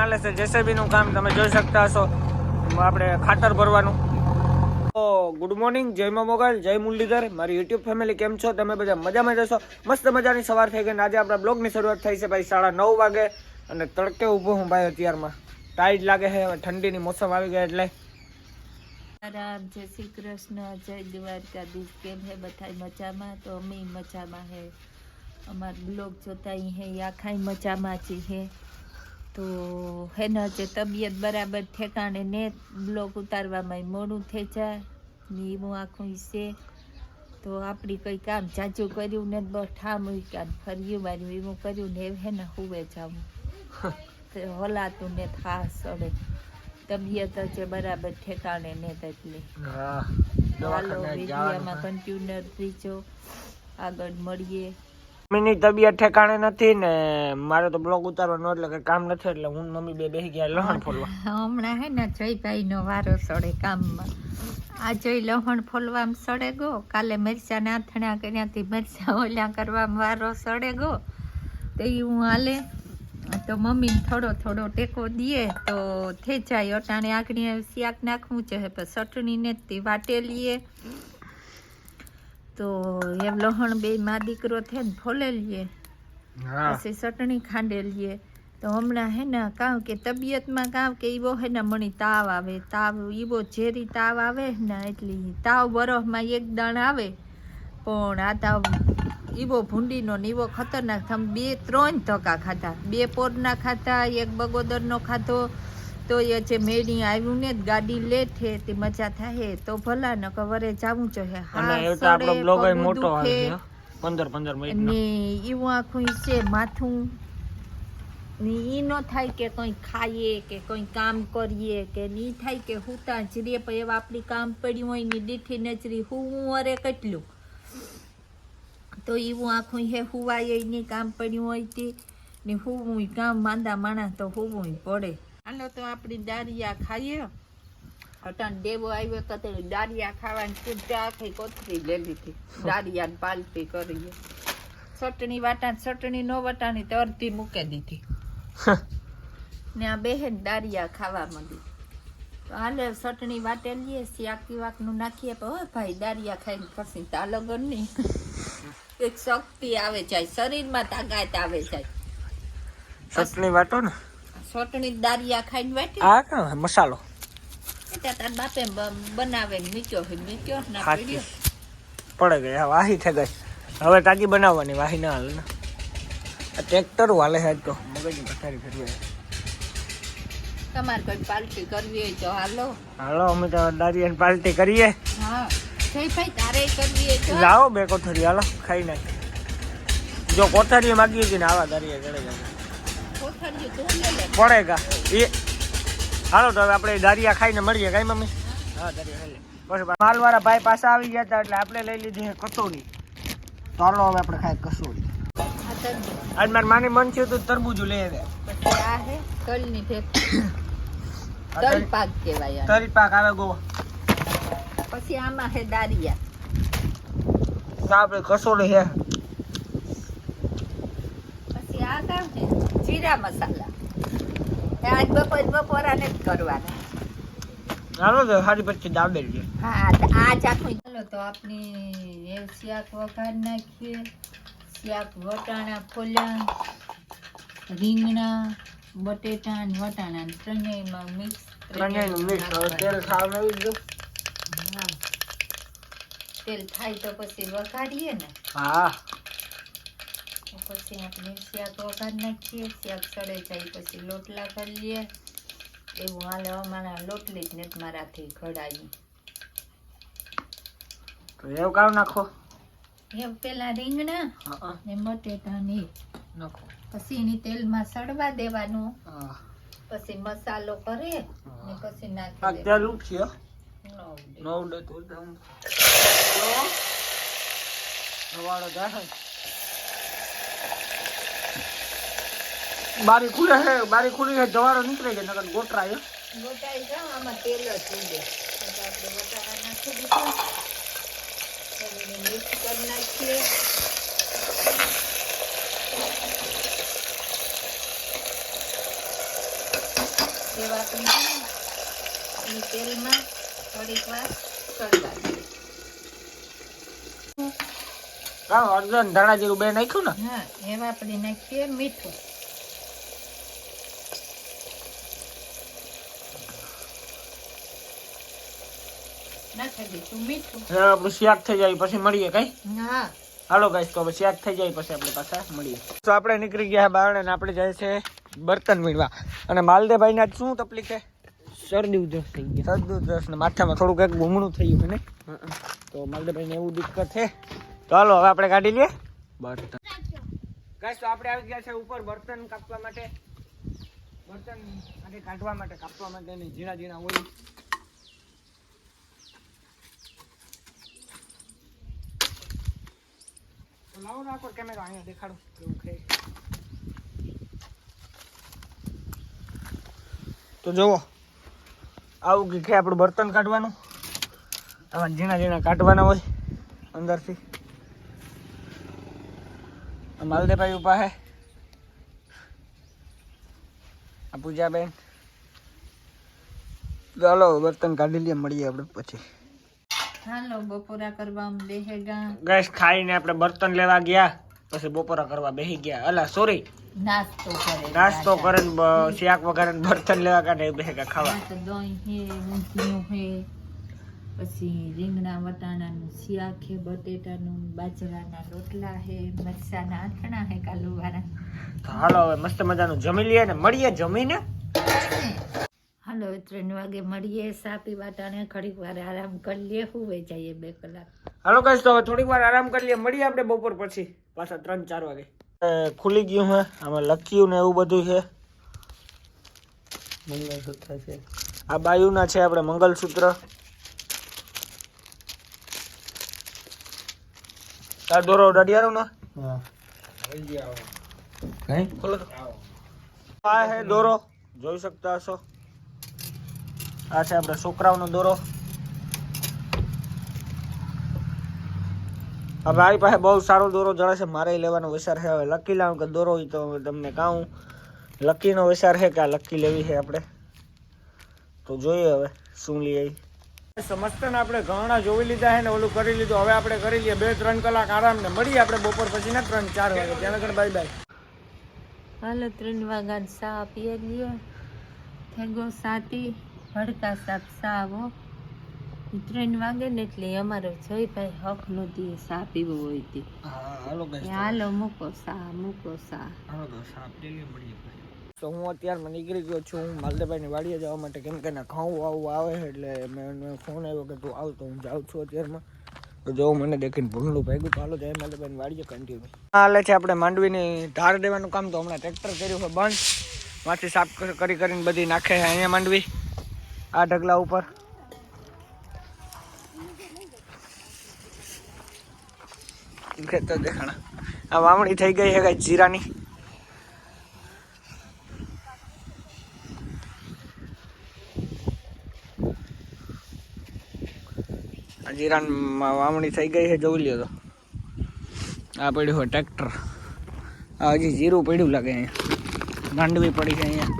ચાલે છે જેસીબીનું કામ તમે જોઈ શકતા હશો, આપણે ખાતર ભરવાનું. તો ગુડ મોર્નિંગ, જય મા મોગલ, જય મુરલીધર. મારી યુટ્યુબ ફેમિલી કેમ છો? તમે બધા મજામાં જશો. મસ્ત મજાની સવાર થઈ ગઈ ને આજે આપણા બ્લોગની શરૂઆત થઈ છે ભાઈ 9:30 વાગે અને તડકે ઊભો હું ભાઈ અત્યારમાં. ટાઈટ લાગે છે, ઠંડીની મોસમ આવી ગઈ એટલે. રામ, જય શ્રી કૃષ્ણ, જય દ્વારકાધીશ. કેમ હે બધા મજામાં? તો અમે મજામાં હે. અમાર બ્લોગ જોતા હે આખા મજામાં જ હે. તો હે ને જે તબિયત બરાબર ઠેકાણે ને બ્લોગ ઉતારવામાં મોડું થઈ જાય ને એવું આખું છે. તો આપણી કંઈ કામ જાજુ કર્યું ને બસ ઠા મૂક્યા ફર્યું માર્યું એવું કર્યું ને હે ને હુવે જાવું હલાતું ને થા સડે તબિયત છે બરાબર ઠેકાણે ને એટલે હાલો વિડીયોમાં કન્ટિન્યુ રહીજો, આગળ મળીએ. મમ્મીની તબિયત ઠેકાણે નથી ને મારે તો બ્લોગ ઉતારવાનો એટલે કે કામ નથી એટલે હું મમ્મી બે બેસી ગયા લહણ ફોલવા. હમણાં હે ને જયભાઈનો વારો સડે કામમાં. આ જોઈ લહણ ફોલવામાં સડે ગો, કાલે મરચાં નાથણા કર્યાથી મરચાં ઓલા કરવામાં વારો સડે ગો. તો એ હું હાલે તો મમ્મીને થોડો થોડો ટેકો દઈએ તો થઈ જાય. અટાણે આગળ શાક નાખવું છે પણ ચટણીને જ વાટે લઈએ તો એમ લહણ બે માં દીકરો થાય ને ફોલે લઈએ પછી ચટણી ખાંડે લઈએ. તો હમણાં હે ને કાં કે તબિયતમાં કાં કે એવો હે ને મણી તાવ આવે, તાવ એવો ઝેરી તાવ આવે ને એટલી તાવ બરફમાં એક દાણ આવે પણ આ તાવ એવો ભૂંડીનો ને એવો ખતરનાક. તમે 2-3 ધક્કા ખાધા, 2 પોરના ખાધા, 1 બગોદરનો ખાધો તો એ જે મેળી આવ્યું ને ગાડી લેટ હે તે મજા થાય તો ભલા ન કવરે જાવું જોઈએ. હા આપણો બ્લોગ મોટો આવે 15 મિનિટ ને એવું આખું છે માથું ને ઈ ન થાય કે કંઈ ખાઈએ કે કંઈ કામ કરીએ કે નહીં થાય કે હુતા જ રે પણ એવા આપણી કામ પડ્યું હોય ને દીઠી નજરી હું અરે કેટલું તો એવું આખું હે હુવાય નહીં કામ પડ્યું હોય તે ને હુવું કામ માંદા માણસ તો હુવું પડે. હાલો તો આપણી દારિયા ખાઈએ. અટાણ દેવો આવ્યો તો દારિયા ખાવાની પૂજા આખી કોથરી લેવી હતી, દારિયા પાલટી કરીએ. ચટણી વાટા ચટણી ન વટાણી તો અડધી મૂકી દીધી ને આ બેહેન દારિયા ખાવા માંડી. તો હાલે ચટણી વાટે લઈએ, શાક વાકનું નાખીએ તો હો ભાઈ દારિયા ખાઈને પછી તાલગર નહીં એક શક્તિ આવે જાય, શરીરમાં તાકાત આવે જાય. ચટણી વાટો ને ચટણી દારિયા ખાઈને વાટી આ કા મસાલો એટલે તાર બાપે બનાવે મીક્યો ના પીડ્યો પડે ગઈ વાહી થઈ ગઈ. હવે તાજી બનાવવાની વાહી ના હાલે ને ટ્રેક્ટર હાલે છે તો મગજની પથારી ફેરવે. તમારે કોઈ પાર્ટી કરવી હોય તો હાલો અમે તો દારિયાની પાર્ટી કરીએ. હા જયભાઈ તારે કરવી હોય તો લાવો 2 કોથળી હાલો ખાઈ નાખી. જો કોથળી માગી હતી ને આવા દારિયા ચડે જાય કોથળીઓ તું લે લે પડેગા એ. હાલો તો હવે આપણે દારિયા ખાઈને મળીએ કઈ મમ્મી. હા દારિયા ખાઈ લે. પછી માલવાળા ભાઈ પાછા આવી ગયા હતા એટલે આપણે લઈ લીધી કસોરી. તો હાલો હવે આપણે ખાઈ કસોરી. આજ મારી માની મન થયું તું તરબૂજ લઈ આવ્યા. પછી આ હે તલની ભેટ તલ પાક કહેવાય. તલ પાક આવે ગોવા. પછી આમાં હે દારિયા. આપણે કસોરી હે. પછી આ કામ છે જીરા મસાલા. આજ બપોરાને જ કરવાના. હાલો તો સારી પછી દાબેલ છે. હા આજ આખું ચાલો તો આપણે એ શાક વઘાર નાખીએ. શાક વટાણા ફોલ્યા, રીંગણા, બટેટા ને વટાણા ત્રણેયમાં મિક્સ. તેલ ખાવ ગયું. હા તેલ થાય તો પછી વઘારીએ ને. હા પછી આપણે શાક વઘાર નાખીએ. શાક સડે જાય પછી લોટલા કરી લઈએ. એવું હાલે અમારા લોટલી જ ને મારાથી ઘડાવી. તો એવું કામ નાખો એમ પેલા રીંગણા ને બટેટા ને નાખો પછી એની તેલમાં સડવા દેવાનું. પછી મસાલો કરે ને પછી નાખી દે. તેલ ઉઠશે નો ઉડે તો નવાળો જાય. બારી ખુલે છે, બારી ખુલી છે જવાળો નીકળે છે નકર ગોટરાય ગોટાઈ જાવ આમાં તેલ જ ઉડે. આપણે વટાણા નાખી દીધા, મિક્સ કરી નાખીએ. સેવ આપણી છે ને એ તેલમાં થોડીક વાર તળવા દઈએ. અડધન ધાણા જીરું બે નાખ્યું ને. હા, એમાં આપણે નાખીએ મીઠું. નાખી દઈશું મીઠું. આપણું શાક થઈ જાય પછી મળીએ કઈ. હા, હાલો ગાઈસ, તો હવે શાક થઈ જાય પછી આપણે પાછા મળીએ. તો આપણે નીકળી ગયા બારણે ને આપણે જાય છે બર્તન વીણવા. અને માલદેભાઈ ને શું તકલીફ છે? શરદી ઉધરસ થઈ ગઈ. શરદી ઉધરસ ને માથામાં થોડુંક એક ગુમણું થયું છે ને. તો માલદેભાઈ ને એવું દિક્કત છે. તો હાલો હવે આપણે કાઢી લઈએ બર્તન. ગાઈસ, તો આપણે આવી ગયા છે ઉપર બર્તન કાપવા માટે. બર્તન માટે કાઢવા માટે, કાપવા માટે ને ઝીણા ઝીણા હોય. લાવો ને આખો કેમેરો અહીંયા દેખાડો કેવું છે. તો જુઓ, આવું કે આપણું બર્તન કાઢવાનું. આમાં ઝીણા ઝીણા કાઢવાના હોય અંદરથી. માલદેભાઈ ઉભા હે, આ પૂજાબેન. ચાલો બર્તન કાઢી લઈએ, મળીએ આપણે પછી. હાલો બપોરા કરવા બેહેગા. ગેસ ખાઈને આપણે બર્તન લેવા ગયા, પછી બપોરા કરવા બેસી ગયા. અલા સોરી, નાસ્તો કરે શાક વગર બર્તન લેવા કાઢે બેસી ખાવા. દહીં હે, ઊંધિયું હે, પછી રીંગણા વટાણાનું શાક હે, બટેટાનું, બાજરાના રોટલા હે, મરચાના આથણા હે કાલુવાળા. તો હાલો હવે મસ્ત મજાનું જમી લઈએ ને મળીએ જમીને. હાલો 3 વાગે મળીએ. સા પીવા ટાણે ઘડીક વાર આરામ કરી લઈએ, હુવે જઈએ 2 કલાક. હાલો કહીશ તો હવે થોડીક વાર આરામ કરી લઈએ, મળીએ આપણે બપોર પછી પાછા 3-4 વાગે. ખુલી ગયું હે, આમાં લખ્યું ને એવું બધું છે. મંગલસૂત્ર છે, આ બાયુના છે આપણે મંગલસૂત્ર. આ દોરો ડડિયારો નો. કઈ ખોલો તો. આ હે દોરો, જોઈ શકતા હશો. આ છે આપણે છોકરાઓનો દોરો. હવે મારી પાસે બહુ સારો દોરો જળે છે, મારે લેવાનો વિચાર છે. હવે લકી લાવું કે દોરો હોય તો તમને કહું. લકીનો વિચાર છે કે આ લકી લેવી છે આપણે. તો જોઈએ હવે શું લઈએ. સમજતા ને આપણે ઘણા જોઈ લીધા છે ને ઓલું કરી લીધું. હવે આપણે કરી લઈએ 2-3 કલાક આરામ ને મળીએ આપણે બપોર પછી ને 3-4 વાગે. ત્યાં આગળ બાય બાય. હાલો 3 વાગ્યા સા પીએ લઈએ. થેગો સાતી ભડકા સાપ સાવો 3 વાગે ને એટલે અમારો જયભાઈ હક નહોતી સા પીવો હોય તે. હાલો મૂકો સા. તો હું અત્યારમાં નીકળી ગયો છું માલદેભાઈની વાડીએ જવા માટે, કેમ કે ઘઉં આવું આવે એટલે મેં ફોન આવ્યો કે તું આવ, તો હું જાઉં છું અત્યારમાં. તો જો મને દેખીને ભૂંડલું ભાગ્યું. તો હાલો જાય માલદેભાઈની વાડીએ કન્ટિન્યુ. હાલે છે આપણે માંડવીની ધાર દેવાનું કામ. તો હમણાં ટ્રેક્ટર કર્યું છે બંધ, માંથી સાફ કરીને બધી નાખે છે અહીંયા માંડવી આ ઢગલા ઉપર. ખેતર દેખાણા. આ વાવણી થઈ ગઈ છે કઈ જીરાની. જીરામાં વાવણી થઈ ગઈ છે, જોઈ લ્યો. તો આ પડ્યું હોય ટ્રેક્ટર. આ હજી જીરું પડ્યું લાગે અહીંયા. માંડવી પડી છે અહીંયા.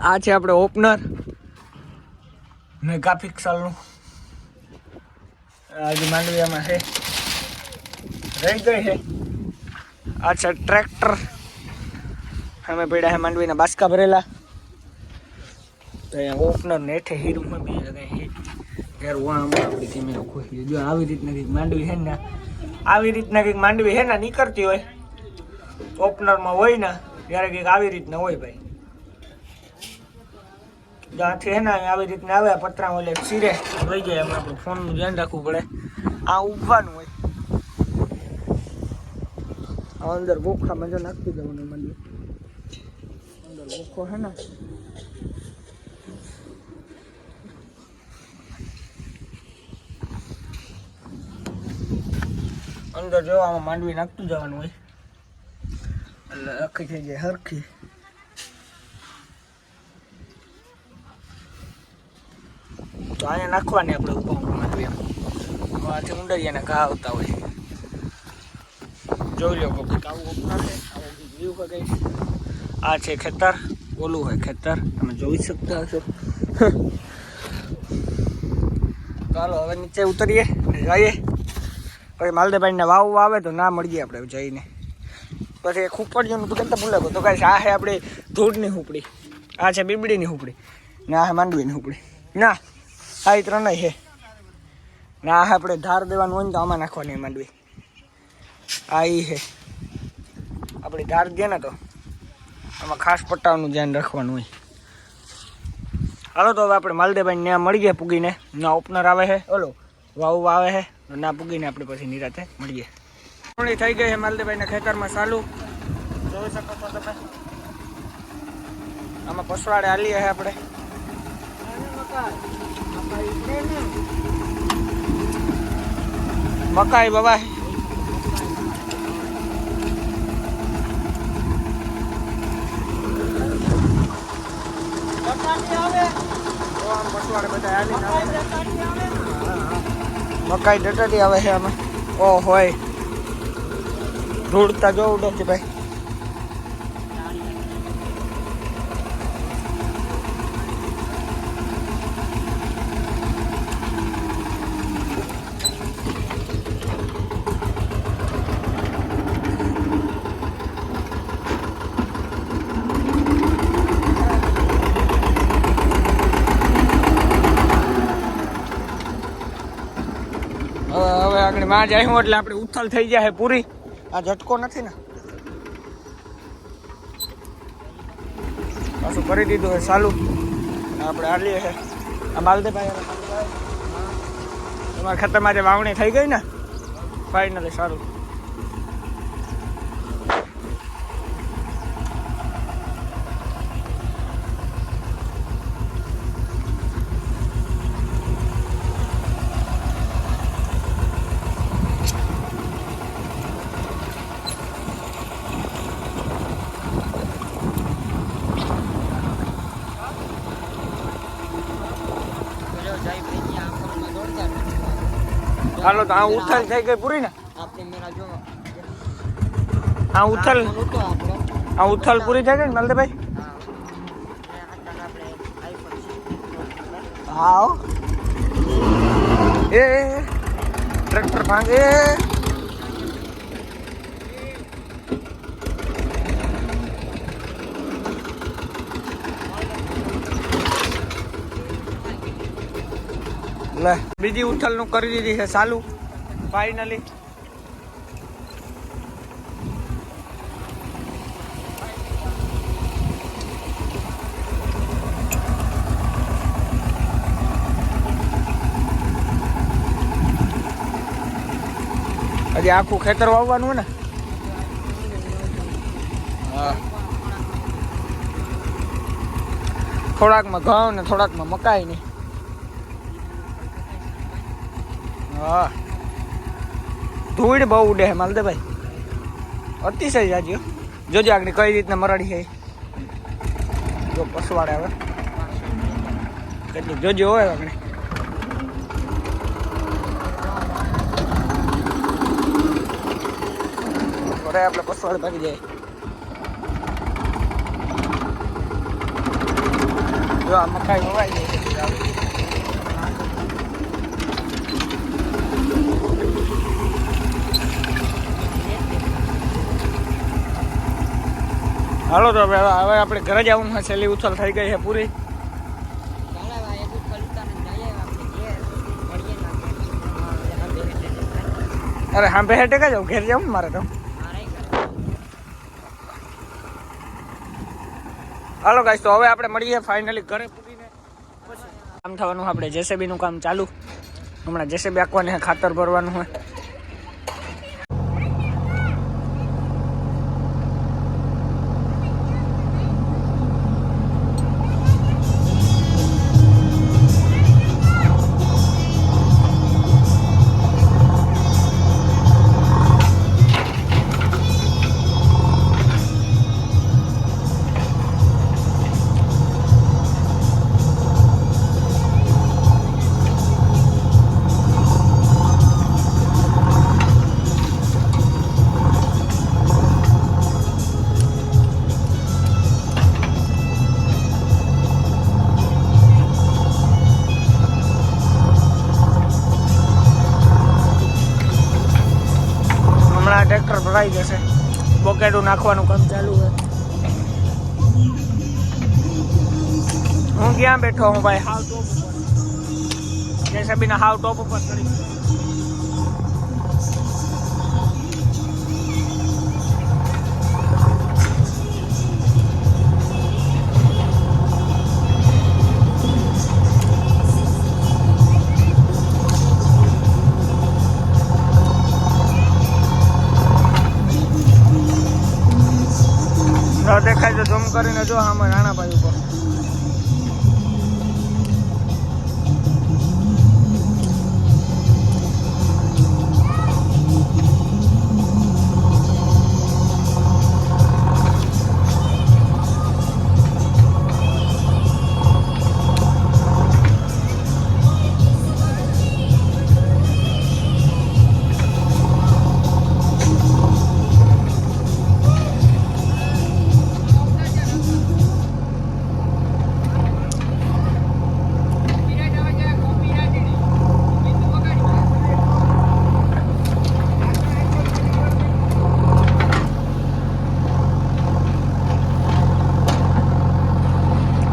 આ છે આપણે ઓપનર મેગા પિક્સલનું. હજી માંડવી આમાં છે, રહી ગઈ છે. આ છે ટ્રેક્ટર. અમે પડ્યા છે માંડવીના બાસકા ભરેલા. તો અહીંયા ઓપનર ને હેઠે હીરું બી લગાય છે. જો આવી રીતના કંઈક માંડવી છે ને, આવી રીતના કંઈક માંડવી છે ને નીકળતી હોય ઓપનરમાં હોય ને ત્યારે કંઈક આવી રીતના હોય ભાઈ. જ્યાંથી છે ને આવી રીતના આવે પતરા ઓલે સિરે રહી જાય. એમાં આપણું ફોનનું ધ્યાન રાખવું પડે. આ ઉભવાનું હોય. અંદર ગોખામાં જો નાખી દેવાનું માંડવી. અંદર ગોખો છે ને અંદર જો આમાં માંડવી નાખતું જવાનું હોય એટલે આખી થઈ જાય હરખી. તો અહીંયા નાખવાની આપણે ઉભા માંડવી. આથી ઊંડરિયાના ઘા આવતા હોય. જોઈ લો કંઈક આવું ઓપનર છે, આવું વ્યૂ કંઈક. આ છે ખેતર. ઓલું હોય ખેતર, તમે જોઈ શકતા હશો. ચાલો હવે નીચે ઉતરીએ જઈએ. પછી માલદેભાઈને વાવ આવે તો ના મળીએ આપણે જઈને. પછી ખૂપડીઓનું તો કેતા ભૂલે તો કાંઈ આ છે આપણે ધૂળની હુપડી, આ છે બીબડીની હુપડી, ને આ છે માંડવીની હુપડી. ના આ ત્રણ છે. ના આ આપણે ધાર દેવાનું હોય ને તો આમાં નાખવાની માંડવી. આ એ છે આપણી ધાર દે ને તો આમાં ખાસ પટ્ટાનું ધ્યાન રાખવાનું હોય. હાલો તો હવે આપણે માલદેભાઈ ત્યાં મળી ગયા પૂગીને. ના ઓપનર આવે છે, ઓલો વાવ આવે છે, ના પૂગીને આપણે પછી નિરાતે મળીએ. થઈ ગઈ છે માલદેભાઈના ખેતરમાં ચાલુ, જોઈ શકો છો તમે. આમાં પસવાડે હાલીએ છે આપણે. મકાઈ બાબા મકાઈ ડટાટી આવે છે આમાં. ઓ હોય ધૂળતા જો ઉડે છે ભાઈ. હવે આગળ માં જાય હું એટલે આપણે ઉથલ થઈ જાય પૂરી. આ ઝટકો નથી ને, પાછું કરી દીધું છે ચાલુ. આપણે હાલીએ છે આ માલદેભાઈ. તમારા ખેતરમાં જે વાવણી થઈ ગઈ ને ફાઇનલી સારું. હાલો તો આ ઉથલ થઈ ગઈ પૂરી ને. આ ઉથલ પૂરી થઈ ગઈ ને માલદેભાઈ. હા એ ટ્રેક્ટર ભાંગે. લે બીજી ઉથલ નું કરી દીધી છે ચાલુ ફાઇનલી. હજી આખું ખેતર વાવવાનું ને. હા થોડાકમાં ઘઉં ને થોડાકમાં મકાઈ ની. હા ધૂળ બહુ ઉડે છે માલદેભાઈ, અતિશય જાજો. જોજો આગળ કઈ રીતના મરાડી છે. જો પસવાડે આવે કેટલી જોજો હોય આગળ. આપણે પસવાડે ભાગી જાય. જો આ મકાઈ વવાઈ જાય છે. હાલો તો હવે આપણે ઘરે જવાનું છે. છેલ્લી ઉથલ થઈ ગઈ છે પૂરી. અરે હા બે ટેકા જાઉં ઘેર જાઉં મારે તો. હાલો ગાઈસ તો હવે આપણે મળીએ ફાઇનલી ઘરે પૂરીને. કામ થવાનું આપણે જેસીબી નું કામ ચાલુ. હમણાં જેસીબી આખવાની ખાતર ભરવાનું હોય. ભરાઈ જશે. બોકેડું નાખવાનું કામ ચાલુ છે. હું ક્યાં બેઠો હું ભાઈ? હાવ ટોપ ઉપર. જેસબીના હાવ ટોપ ઉપર ચડી. દેખાય તો ઝૂમ કરીને જો આમાં રાણાભાઈ ઉપર.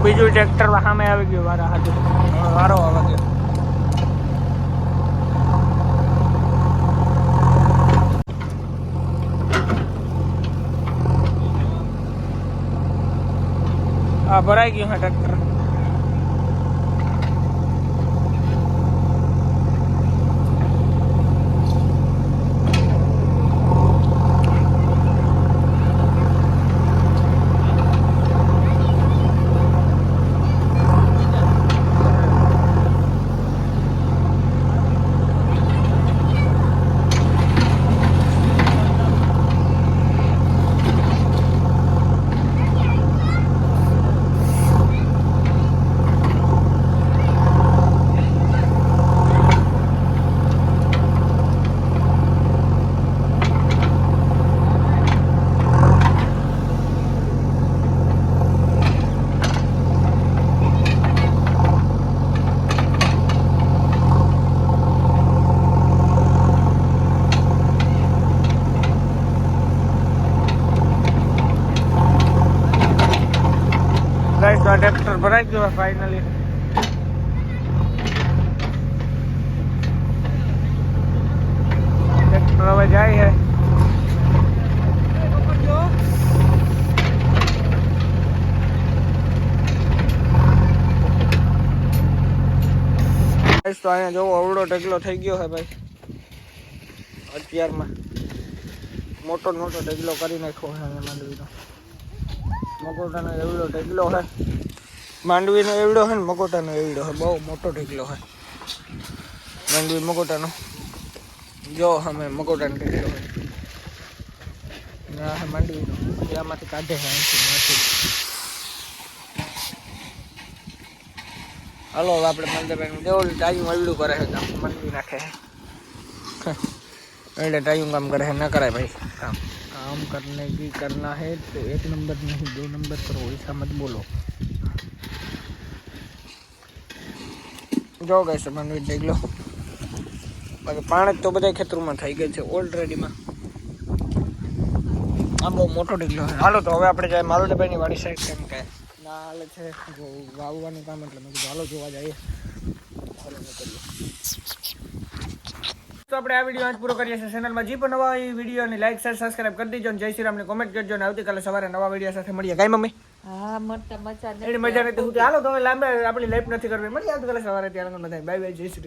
બીજું ટ્રેક્ટર સામે આવી ગયું વારા હાજર વારો આવે ગયો. આ ભરાઈ ગયું છે ટ્રેક્ટર. ગાઈસ તો ટ્રેક્ટર ભરાઈ ગયો ફાઇનલી. ટ્રેક્ટર હવે જાય છે. ગાઈસ તો અહીંયા જોવો અવળો ઢગલો થઈ ગયો છે ભાઈ. અત્યારમાં મોટો ઢગલો કરી નાખ્યો છે અહીંયા માંડવીનો. મકોટાનો એવડો ઢગલો છે. માંડવીનો એવડો છે ને મકોટાનો એવડો છે. બહુ મોટો ઢગલો છે માંડવી મકોટાનો. જો અમે મકોટાનો ઢગલો છે. ના માંડવીનો એમાંથી કાઢે છે અહીંથી. હાલો હવે આપણે મંદિરભાઈ જેવું ટાઈમ એવડું કરે છે કામ માંડવી નાખે છે. એટલે ટાઈમ કામ કરે છે ના કરાય ભાઈ કામ. काम करने की करना है तो 1 नंबर नहीं 2 नंबर करो, ऐसा मत बोलो. જો ગઈ છે માંડવી દેખ લો. બાકી પાણી તો બધા ખેતરોમાં થઈ ગઈ છે ઓલરેડીમાં. આ બહુ મોટો ઢગલો છે. હાલો તો હવે આપણે જાય મારુતિભાઈની વાડી સાઈડ. કેમ કે ના હાલે છે જો વાવવાનું કામ એટલે મેં કીધું હાલો જોવા જઈએ. તો આપણે આ વિડીયો આજ પૂરો કરીએ છીએ. ચેનલમાં જે પણ નવા એ વિડીયોની લાઈક શેર સબસ્ક્રાઇબ કરી દેજો. જય શ્રી રામને કોમેન્ટ કરજો. અને આવતીકાલે સવારે નવા વિડીયો સાથે મળીએ. કાંઈ મમ્મી? હા મજા એની મજા નથી. હાલો તો હવે લાંબા આપણી લાઈફ નથી કરવી. મળીએ આવતીકાલે સવારે. ત્યારે બાય બાય. જય શ્રી